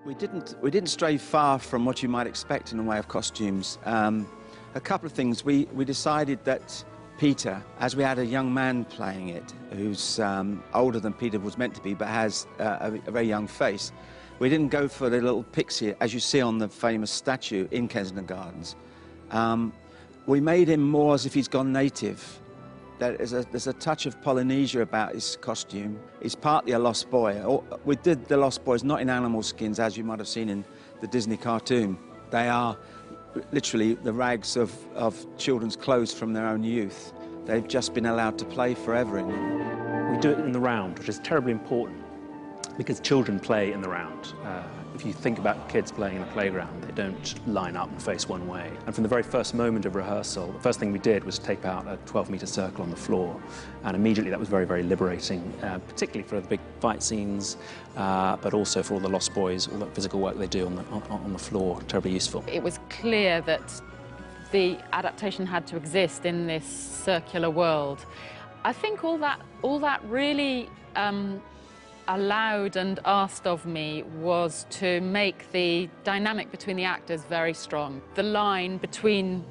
We didn't stray far from what you might expect in the way of costumes. A couple of things. We decided that Peter, as we had a young man playing it, who's older than Peter was meant to be, but has a very young face, we didn't go for the little pixie, as you see on the famous statue in Kensington Gardens. We made him more as if he's gone native. There's a touch of Polynesia about his costume. He's partly a lost boy. We did the lost boys not in animal skins, as you might have seen in the Disney cartoon. They are literally the rags of children's clothes from their own youth. They've just been allowed to play forever in them. We do it in the round, which is terribly important because children play in the round. If you think about kids playing in a playground, they don't line up and face one way. And from the very first moment of rehearsal, the first thing we did was tape out a 12-metre circle on the floor. And immediately that was very, very liberating, particularly for the big fight scenes, but also for all the Lost Boys, all the physical work they do on the floor, terribly useful. It was clear that the adaptation had to exist in this circular world. I think all that really allowed and asked of me was to make the dynamic between the actors very strong. The line between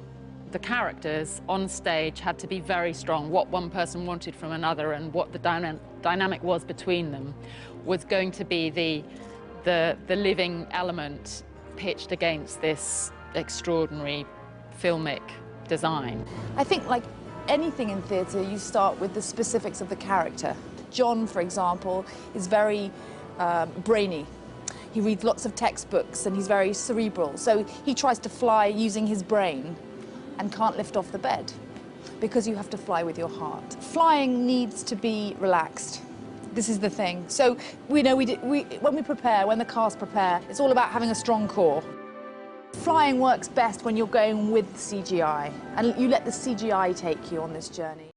the characters on stage had to be very strong. What one person wanted from another and what the dynamic was between them was going to be the living element pitched against this extraordinary filmic design. I think, like anything in theatre, you start with the specifics of the character. John, for example, is very brainy. He reads lots of textbooks and he's very cerebral. So he tries to fly using his brain and can't lift off the bed because you have to fly with your heart. Flying needs to be relaxed. This is the thing. So we know when we prepare, when the cast prepare, it's all about having a strong core. Flying works best when you're going with CGI and you let the CGI take you on this journey.